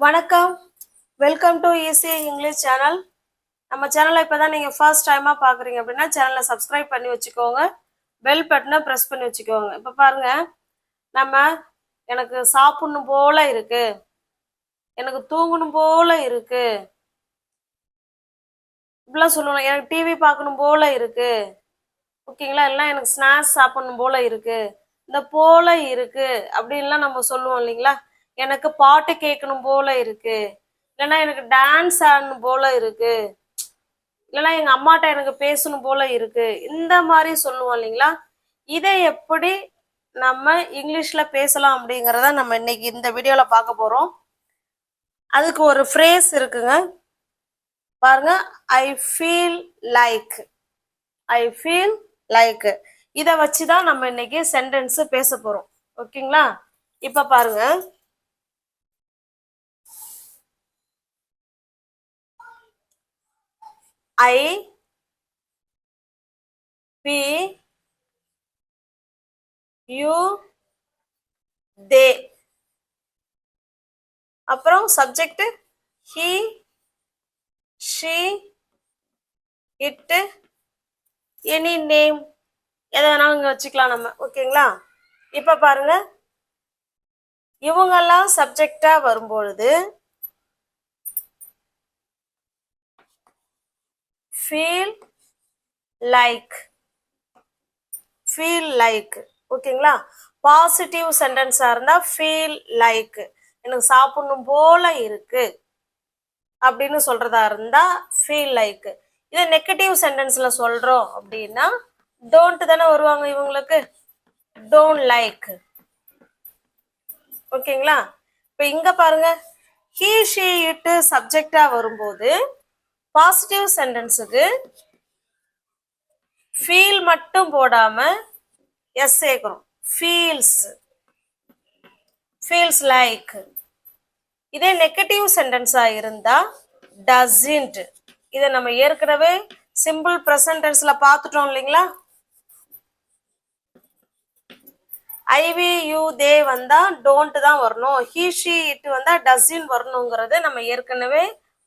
வணக்கம், welcome to easy English channel. நம்ம சேனலை இப்போ தான் நீங்கள் ஃபர்ஸ்ட் டைமாக பார்க்குறீங்க அப்படின்னா சேனலை சப்ஸ்கிரைப் பண்ணி வச்சுக்கோங்க, பெல் பட்டனை ப்ரெஸ் பண்ணி வச்சுக்கோங்க. இப்போ பாருங்க, நம்ம எனக்கு சாப்பிடணும் போல இருக்கு, எனக்கு தூங்கணும் போல இருக்கு, இப்படிலாம் சொல்லுவோம். எனக்கு டிவி பார்க்கணும் போல இருக்கு, ஓகேங்களா? இல்லைன்னா எனக்கு ஸ்நாக்ஸ் சாப்பிடணும் போல இருக்கு, இந்த போல இருக்கு அப்படின்லாம் நம்ம சொல்லுவோம் இல்லைங்களா? எனக்கு பாட்டு கேட்கணும் போல இருக்கு, இல்லைன்னா எனக்கு டான்ஸ் ஆடணும் போல இருக்கு, இல்லைன்னா எங்க அம்மாட்ட எனக்கு பேசணும் போல இருக்கு, இந்த மாதிரி சொல்லுவோம் இல்லைங்களா? இதை எப்படி நம்ம இங்கிலீஷ்ல பேசலாம் அப்படிங்கிறத நம்ம இன்னைக்கு இந்த வீடியோல பார்க்க போறோம். அதுக்கு ஒரு ஃப்ரேஸ் இருக்குங்க, பாருங்க. ஐ ஃபீல் லைக், ஐ ஃபீல் லைக். இதை வச்சுதான் நம்ம இன்னைக்கு சென்டென்ஸ் பேச போறோம், ஓகேங்களா? இப்ப பாருங்க, ஐ பி யூ தே, அப்புறம் subject he she it, any name, எதை வேணாலும் இங்க வச்சுக்கலாம் நம்ம, ஓகேங்களா? இப்ப பாருங்க, இவங்கெல்லாம் சப்ஜெக்டா வரும்பொழுது ஃபீல் லைக், ஃபீல் லைக், ஓகேங்களா? பாசிட்டிவ் சென்டென்ஸா இருந்தா ஃபீல் லைக், எனக்கு சாப்பிடணும் போல இருக்கு அப்படின்னு சொல்றதா இருந்தா ஃபீல் லைக். இதை நெகட்டிவ் சென்டென்ஸ்ல சொல்றோம் அப்படின்னா டோன்ட் தானே வருவாங்க இவங்களுக்கு, டோன்ட் லைக், ஓகேங்களா? இப்ப இங்க பாருங்க, ஹி ஷி இட் சப்ஜெக்டா வரும்போது பாசிட்டிவ் சென்டென்ஸுக்கு ஃபீல் மட்டும் போடாம எஸ் சேர்க்கிறோம், ஃபீல்ஸ், ஃபீல்ஸ் லைக். இதே நெகட்டிவ் சென்டென்ஸா இருந்தா டஸ்ன்ட். இதை நம்ம ஏற்கனவே சிம்பிள் ப்ரெசன்ட் டென்ஸ்ல பார்த்துட்டோம் இல்லைங்களா? ஐவி யூ தே வந்தா டோன்ட் தான் வரணும், ஹி ஷி இட் வந்தா டஸ்ன்ட் வரணுங்கிறத நம்ம ஏற்கனவே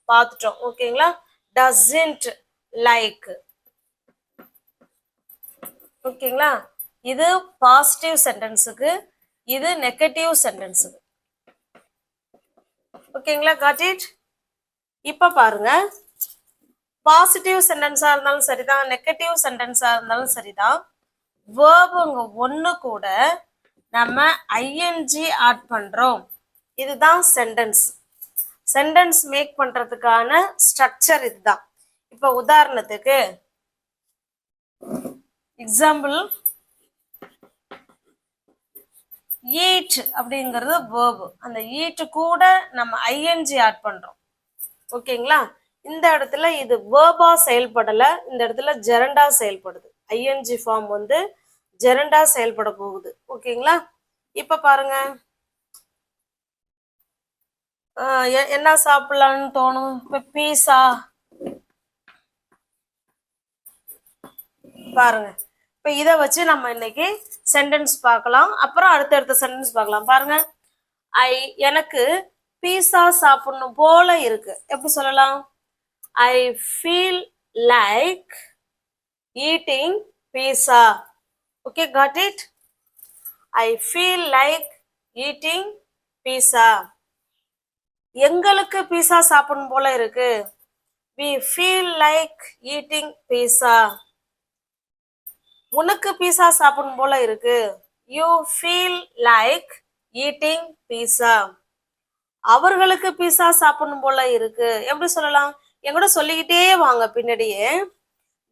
பார்த்துட்டோம், ஓகேங்களா? டஸ்ன்ட் லைக், ஓகேங்களா? இது பாசிட்டிவ் சென்டென்ஸுக்கு, இது நெகட்டிவ் சென்டென்ஸுக்கு, ஓகேங்களா? Got it? இப்ப பாருங்க, பாசிட்டிவ் சென்டென்ஸா இருந்தாலும் சரிதான், நெகட்டிவ் சென்டென்ஸா இருந்தாலும் சரிதான், வேர்புங்க ஒண்ணு கூட நம்ம ஐஎன்ஜி ஆட் பண்றோம். இதுதான் சென்டென்ஸ். சென்டென்ஸ் மேக் பண்றதுக்கான ஸ்ட்ரக்சர் இதுதான். இப்ப உதாரணத்துக்கு எக்ஸாம்பிள், ஈட் அப்படிங்கிறது வேர்பு, அந்த ஈட் கூட நம்ம ஐஎன்ஜி ஆட் பண்றோம், ஓகேங்களா? இந்த இடத்துல இது வேர்பா செயல்படல, இந்த இடத்துல ஜெரண்டா செயல்படுது. ஐஎன்ஜி ஃபார்ம் வந்து ஜெரண்டா செயல்பட போகுது, ஓகேங்களா? இப்ப பாருங்க, என்ன சாப்பிடலாம்னு தோணும்? இப்ப பீஸா பாருங்க. இப்ப இத வச்சு நம்ம இன்னைக்கு சென்டென்ஸ் பார்க்கலாம், அப்புறம் அடுத்தடுத்த சென்டென்ஸ் பார்க்கலாம். பாருங்க, எனக்கு பீஸா சாப்பிடணும் போல இருக்கு. எப்படி சொல்லலாம்? I feel like eating pizza. Okay, got it? I feel like eating pizza. எங்களுக்கு பீஸா சாப்பிடணும் போல இருக்கு, we feel like eating pizza. உனக்கு பீஸா சாப்பிடணும் போல இருக்கு, you feel like eating pizza. அவர்களுக்கு பீஸா சாப்பிடணும் போல இருக்கு, எப்படி சொல்லலாம்? எங்கூட சொல்லிக்கிட்டே வாங்க பின்னாடியே,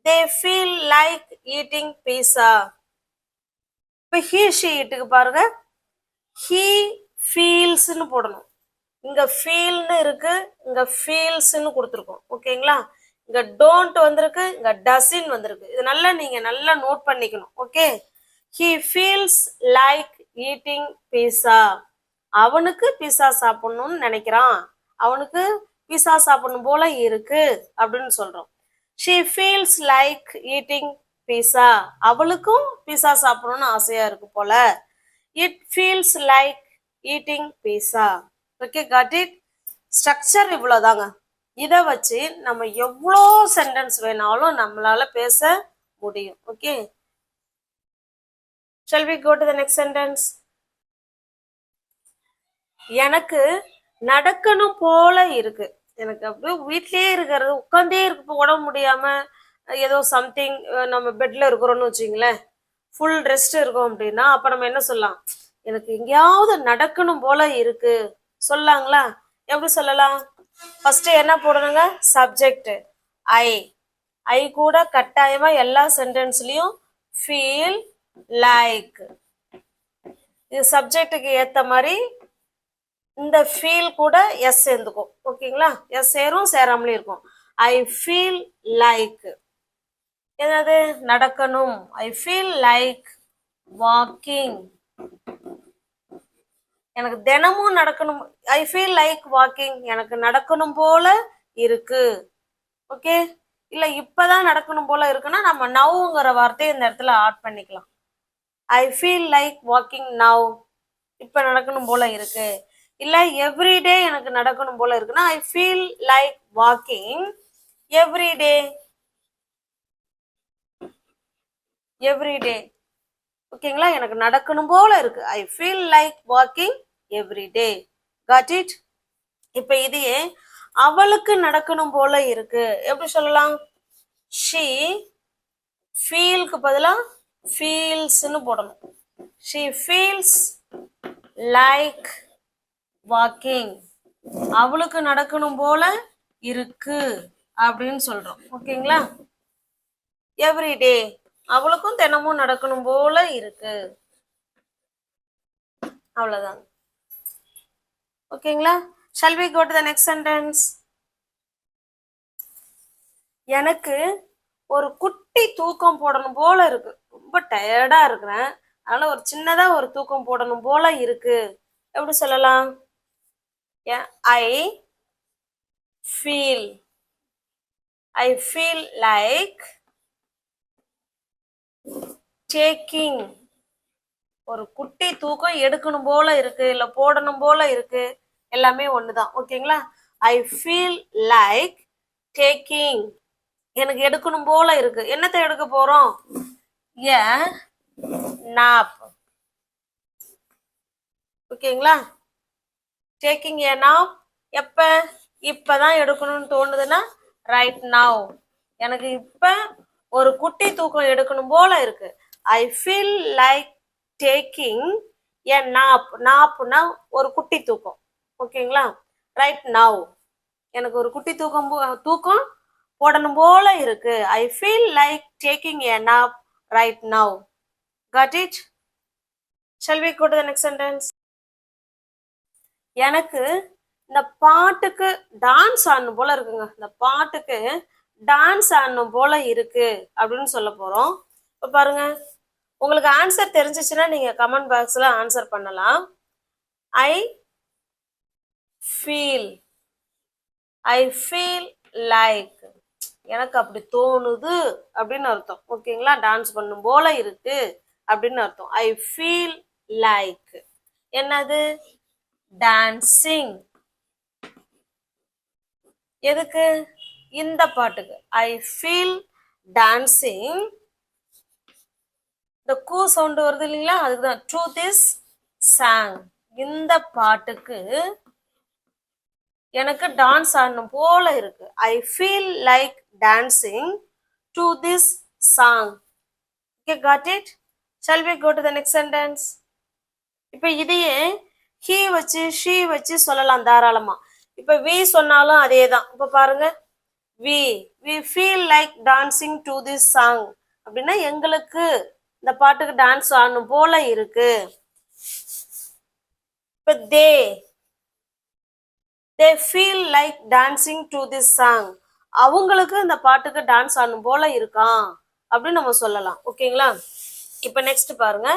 they feel like eating pizza. இப்ப he she க்கு பாருங்க, he feelsன்னு போடணும். இங்க ஃபீல்னு இருக்கு, இங்க ஃபீல்ஸ்ன்னு கொடுத்துருக்கோம், ஓகேங்களா? இங்க டோன்ட் வந்திருக்கு, இங்க டஸ்ன்ட் வந்திருக்கு. இது நல்லா நீங்க நல்லா நோட் பண்ணிக்கணும், okay? he feels like eating pizza. அவனுக்கு பீஸா சாப்பிடணும்னு நினைக்கிறான், அவனுக்கு பீஸா சாப்பிடணும் போல இருக்கு அப்படின்னு சொல்றோம். she feels like eating pizza. அவளுக்கும் பீஸா சாப்பிடணும்னு ஆசையா இருக்கு போல. it feels like eating pizza. Okay, got it? Structure இவ்வளவுதாங்க. இதை வச்சு நம்ம எவ்வளோ சென்டென்ஸ் வேணாலும் நம்மளால பேச முடியும். Okay, shall we go to the next sentence? எனக்கு நடக்கணும் போல இருக்கு. எனக்கு அப்படியே வீட்லயே இருக்கிறது, உட்காந்தே இருக்க உடம்பு முடியாம ஏதோ சம்திங், நம்ம பெட்ல இருக்கிறோம்னு வச்சுங்களேன், ஃபுல் ரெஸ்ட் இருக்கும் அப்படின்னா அப்ப நம்ம என்ன சொல்லலாம்? எனக்கு எங்கேயாவது நடக்கணும் போல இருக்கு சொல்லாங்களா? எப்படி சொல்லலாம்? ஃபர்ஸ்ட் என்ன போடணுங்க? Subject I. ஐ கூட கட்டாயமா எல்லா சென்டென்ஸ்லயும் ஃபீல் லைக். இது சப்ஜெக்டுக்கு ஏத்த மாதிரி இந்த ஃபீல் கூட எஸ் சேர்ந்துக்கும். ஓகேங்களா? எஸ் சேரும் சேராமலே இருக்கும். ஐ ஃபீல் லைக் என்னது? நடக்கணும். ஐ ஃபீல் லைக் வாக்கிங். எனக்கு தினமும் நடக்கணும். ஐ ஃபீல் லைக் வாக்கிங். எனக்கு நடக்கணும் போல இருக்கு. ஓகே, இல்ல இப்பதான் நடக்கணும் போல இருக்குன்னா நம்ம நவ்ங்கிற வார்த்தையை இந்த இடத்துல ஆட் பண்ணிக்கலாம். ஐ ஃபீல் லைக் வாக்கிங் நவ். இப்ப நடக்கணும் போல இருக்கு. இல்ல எவ்ரிடே எனக்கு நடக்கணும் போல இருக்குன்னா ஐ feel like walking everyday. Everyday. ஓகேங்களா? எனக்கு நடக்கணும் போல இருக்கு. I feel like walking everyday. Got it? இப்ப இதையே அவளுக்கு நடக்கணும் போல இருக்கு எப்படி சொல்லலாம்? ஷீ ஃபீல்க்கு பதிலா ஃபீல்ஸ்னு போடணும். She feels like walking. அவளுக்கு நடக்கணும் போல இருக்கு அப்படின்னு சொல்றோம். ஓகேங்களா? எவ்ரிடே, அவளுக்கும் தினமும் நடக்கணும் போல இருக்கு. அவ்வளவுதான். ஓகேங்களா? shall we go to the next sentence? எனக்கு ஒரு குட்டி தூக்கம் போடணும் போல இருக்கு. ரொம்ப டயர்டா இருக்கிறேன், அதனால ஒரு சின்னதா ஒரு தூக்கம் போடணும் போல இருக்கு. எப்படி சொல்லலாம்? I feel like taking. ஒரு குட்டி தூக்கம் எடுக்கணும் போல இருக்கு, இல்ல போடணும் போல இருக்கு, எல்லாமே ஒண்ணுதான். ஓகேங்களா? I feel like taking. எனக்கு எடுக்கணும் போல இருக்கு. என்னத்தை எடுக்க போறோம்? ஏ நாப். ஓகேங்களா? டேக்கிங் ஏ நாப் எப்ப? இப்பதான் எடுக்கணும்னு தோணுதுன்னா ரைட் நவ். எனக்கு இப்ப ஒரு குட்டி தூக்கம் எடுக்கணும் போல இருக்கு. I feel like taking a nap. நாப்னா ஒரு குட்டி தூக்கம். ஓகேங்களா? ரைட் நவ் எனக்கு ஒரு குட்டி தூக்கம் போடணும் போல இருக்கு. I feel like taking a nap right now. Got it? shall we go to the next sentence? எனக்கு இந்த பாட்டுக்கு டான்ஸ் ஆடணும் போல இருக்குங்க. இந்த பாட்டுக்கு டான்ஸ் ஆடணும் போல இருக்கு அப்படின்னு சொல்ல போறோம். இப்ப பாருங்க, உங்களுக்கு ஆன்சர் தெரிஞ்சிச்சுன்னா நீங்க கமெண்ட் பாக்ஸ்ல ஆன்சர் பண்ணலாம். ஐ ஃபீல் லைக், எனக்கு அப்படி தோணுது அப்படின்னு அர்த்தம். ஓகேங்களா? டான்ஸ் பண்ணும் போல இருக்கு அப்படின்னு அர்த்தம். ஐ ஃபீல் லைக் என்னது? டான்சிங். எதுக்கு? இந்த பாட்டுக்கு. I feel dancing. இந்த கூ சவுண்ட் வருது இல்லைங்களா, அதுக்குதான் ட்ரூத் இஸ் சாங். இந்த பாட்டுக்கு எனக்கு டான்ஸ் ஆடணும் போல இருக்கு. I feel like dancing to this song. Okay, got it? shall we go to the next sentence? இப்ப இதையே he வச்சு she வச்சு சொல்லலாம் தாராளமா. இப்ப we சொன்னாலும் அதே தான். இப்ப பாருங்க, we feel like dancing to this song அப்படின்னா எங்களுக்கு இந்த பாட்டுக்கு டான்ஸ் ஆடணும் போல இருக்கு. இப்ப they feel like dancing to this song. அவங்களுக்கு இந்த பாட்டுக்கு டான்ஸ் ஆடணும் போல இருக்கான் அப்படின்னு நம்ம சொல்லலாம். ஓகேங்களா? இப்ப நெக்ஸ்ட் பாருங்க,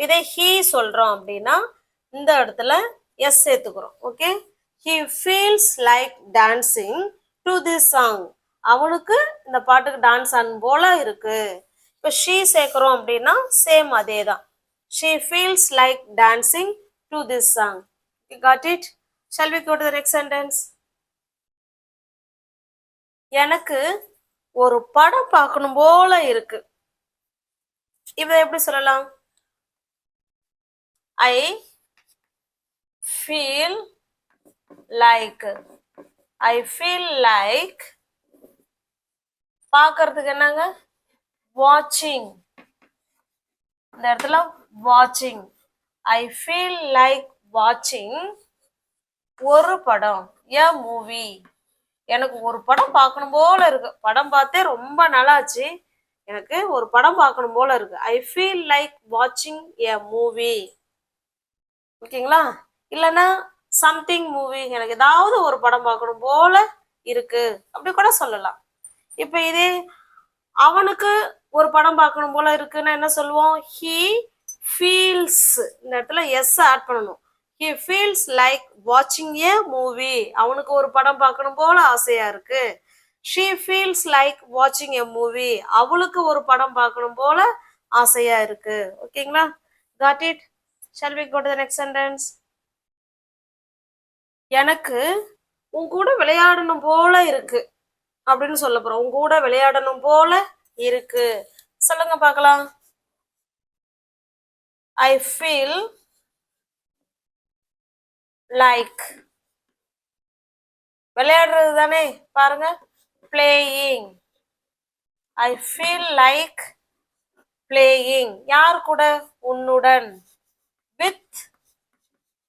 இதை he சொல்றோம் அப்படின்னா இந்த இடத்துல எஸ் சேர்த்துக்கிறோம். Okay, he feels like dancing to this song. அவனுக்கு இந்த பாட்டுக்கு டான்ஸ் ஆடணும் போல இருக்கு. இப்ப she சேர்க்கிறோம் அப்படின்னா சேம் அதே தான். she feels like dancing to this song. You got it? Shall we go to the next sentence? எனக்கு ஒரு படம் பார்க்கணும் போல இருக்கு. இதை எப்படி சொல்லலாம்? I feel like. I feel like பார்க்கறதுக்கு என்னங்க? வாட்சிங். இந்த இடத்துல வாட்சிங். ஐ ஃபீல் லைக் வாட்சிங் ஒரு படம், எ மூவி. எனக்கு ஒரு படம் பார்க்கணும் போல இருக்கு. படம் பார்த்தே ரொம்ப நாளாச்சு. எனக்கு ஒரு படம் பார்க்கணும் போல இருக்கு. ஐ ஃபீல் லைக் வாட்சிங் எ மூவி. ஓகேங்களா? இல்லைன்னா சம்திங் மூவி, எனக்கு ஏதாவது ஒரு படம் பார்க்கணும் போல இருக்கு அப்படி கூட சொல்லலாம். இப்ப இதே அவனுக்கு ஒரு படம் பார்க்கணும் போல இருக்குன்னா என்ன சொல்லுவோம்? He feels. இந்த இடத்துல எஸ் ஆட் பண்ணணும். ஹி ஃபீல்ஸ் லைக் வாட்சிங் ஏ மூவி. அவனுக்கு ஒரு படம் பார்க்கணும் போல ஆசையா இருக்கு. ஷீ ஃபீல்ஸ் லைக் வாட்சிங் எ மூவி. அவளுக்கு ஒரு படம் பார்க்கணும் போல ஆசையா இருக்கு. ஓகேங்களா? Got it? Shall we go to the next sentence? எனக்கு உன் கூட விளையாடணும் போல இருக்கு அப்படின்னு சொல்ல போறோம். உன் கூட விளையாடணும் போல இருக்கு. சொல்லுங்க பார்க்கலாம். ஐ ஃபீல் லைக். விளையாடுறது தானே, பாருங்க. பிளேயிங். ஐ ஃபீல் லைக் பிளேயிங். யார் கூட? உன்னுடன். With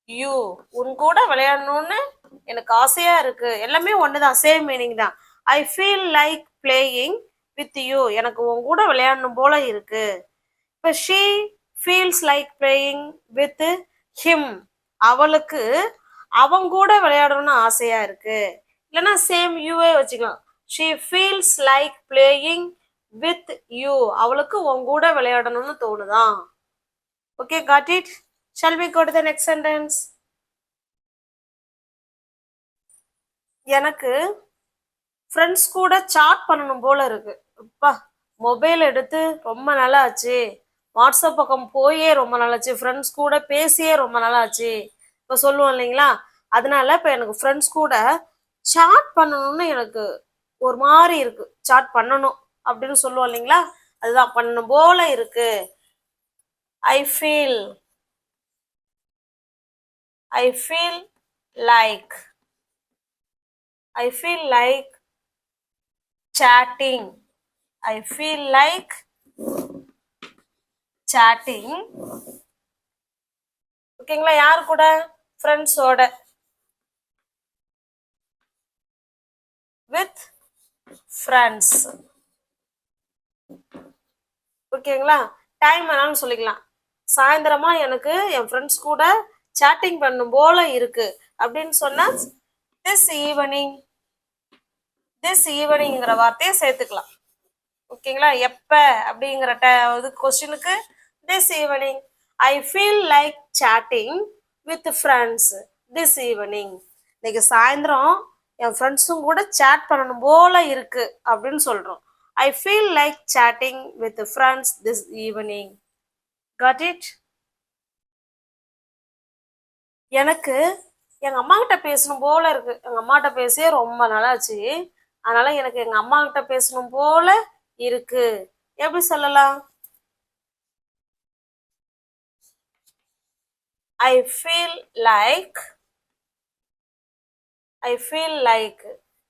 you. உன் கூட விளையாடணும்னு எனக்கு ஆசையா இருக்கு. எல்லாமே ஒண்ணுதான், சேம் மீனிங் தான். ஐ feel like playing with you. எனக்கு உன் கூட விளையாடணும் போல இருக்கு. இப்ப she feels like playing with him. அவளுக்கு அவன் கூட விளையாடணும்னு ஆசையா இருக்கு. இல்லைன்னா சேம் யூவே வச்சுக்கலாம். She feels like playing with you. அவளுக்கு உன் கூட விளையாடணும்னு தோணுதான். Okay, got it? Shall we go to the next sentence? எனக்கு ஃப்ரெண்ட்ஸ் கூட சாட் பண்ணணும் போல இருக்கு. அப்பா, மொபைல் எடுத்து ரொம்ப நாளா ஆச்சு. வாட்ஸ்அப் பக்கம் போயே ரொம்ப நாளாச்சு. ஃப்ரெண்ட்ஸ் கூட பேசியே ரொம்ப நாளாச்சு இப்போ சொல்லுவோம் இல்லைங்களா? அதனால இப்போ எனக்கு ஃப்ரெண்ட்ஸ் கூட சாட் பண்ணணும்னு எனக்கு ஒரு மாதிரி இருக்கு. சாட் பண்ணணும் அப்படின்னு சொல்லுவோம் இல்லைங்களா? அதுதான் பண்ணணும் போல இருக்கு. I feel like. I feel like chatting. I feel like chatting. ஓகேங்களா? யார் கூட? ஃப்ரெண்ட்ஸோட. With friends. ஓகேங்களா? டைம் வேணாலும் சொல்லிக்கலாம். சாயந்தரமா எனக்கு என் ஃப்ரெண்ட்ஸ் கூட சாட்டிங் பண்ணும் போல இருக்கு அப்படின்னு சொன்னா திஸ் ஈவினிங். திஸ் ஈவினிங்கிற வார்த்தையை சேர்த்துக்கலாம். ஓகேங்களா? எப்ப அப்படிங்கிற கொஸ்டினுக்கு this evening. I feel like chatting with friends this evening. இன்னைக்கு சாயந்தரம் என் ஃப்ரெண்ட்ஸும் கூட சாட் பண்ணணும் போல இருக்கு அப்படின்னு சொல்றோம். ஐ feel like chatting with friends this evening. Got it? எனக்கு எங்க அம்மா கிட்ட பேசணும் போல இருக்கு. எங்க அம்மாகிட்ட பேசியே ரொம்ப நாளாச்சு. அதனால எனக்கு எங்க அம்மா கிட்ட பேசணும் போல இருக்கு. எப்படி சொல்லலாம்? I feel like.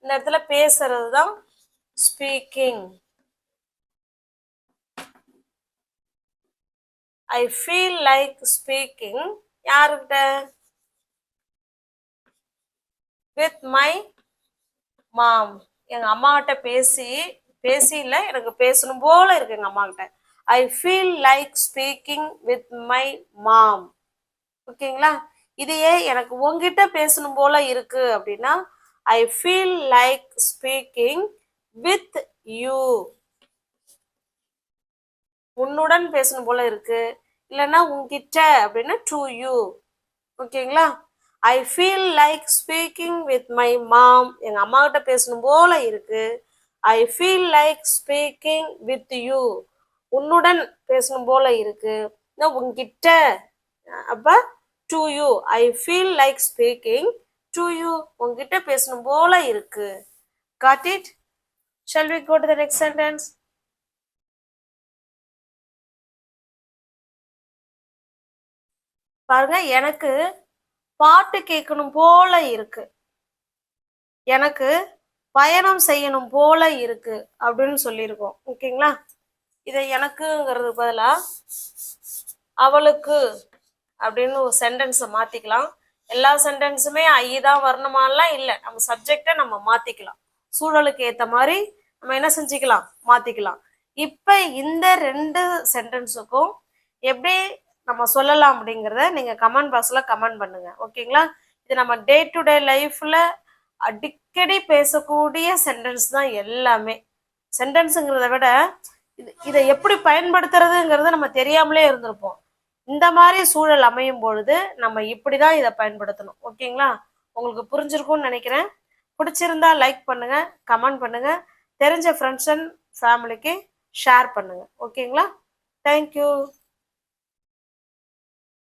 இந்த இடத்துல பேசுறது தான் speaking. I feel like speaking. யாருக்கிட்ட? With my mom. எங்க அம்மா கிட்ட பேசியில எனக்கு பேசணும் போல இருக்கு எங்க அம்மா கிட்ட. I feel like speaking with my mom. ஓகேங்களா? இதையே எனக்கு உங்ககிட்ட பேசணும் போல இருக்கு அப்படின்னா I feel like speaking with you. உன்னுடன் பேசணும் போல இருக்கு. இல்லைன்னா உங்ககிட்ட அப்படின்னா டு யூ. ஓகேங்களா? I feel like speaking with my mom. எங்க அம்மா கிட்ட பேசணும் போல இருக்கு. I feel like speaking with you. உன்னுடன் பேசணும் போல இருக்கு. உங்ககிட்ட அப்ப to you. I feel like speaking to you. உங்ககிட்ட பேசணும் போல இருக்கு. Got it? Shall we go to the next sentence? பாருங்க, எனக்கு பாட்டு கேட்கணும் போல இருக்கு, எனக்கு பயணம் செய்யணும் போல இருக்கு அப்படின்னு சொல்லியிருக்கோம். ஓகேங்களா? இதை எனக்குங்கிறது பதிலா அவளுக்கு அப்படின்னு ஒரு சென்டென்ஸை மாத்திக்கலாம். எல்லா சென்டென்ஸுமே ஐ தான் வரணுமாலாம் இல்லை, நம்ம சப்ஜெக்டை நம்ம மாத்திக்கலாம். சூழலுக்கு ஏற்ற மாதிரி நம்ம என்ன செஞ்சுக்கலாம், மாத்திக்கலாம். இப்ப இந்த 2 சென்டென்ஸுக்கும் எப்படி நம்ம சொல்லலாம் அப்படிங்கிறத நீங்க கமெண்ட் பாக்ஸ்ல கமெண்ட் பண்ணுங்க. ஓகேங்களா? இது நம்ம டே டு டே லைஃப்ல அடிக்கடி பேசக்கூடிய சென்டென்ஸ் தான் எல்லாமே. சென்டென்ஸுங்கிறத விட இதை எப்படி பயன்படுத்துறதுங்கிறத நம்ம தெரியாமலே இருந்திருப்போம். இந்த மாதிரி சூழல் அமையும் பொழுது நம்ம இப்படிதான் இதை பயன்படுத்தணும். ஓகேங்களா? உங்களுக்கு புரிஞ்சிருக்கும்னு நினைக்கிறேன். பிடிச்சிருந்தா லைக் பண்ணுங்க, கமெண்ட் பண்ணுங்க, தெரிஞ்ச ஃப்ரெண்ட்ஸ் அண்ட் ஃபேமிலிக்கு ஷேர் பண்ணுங்க. ஓகேங்களா? தேங்க்யூ.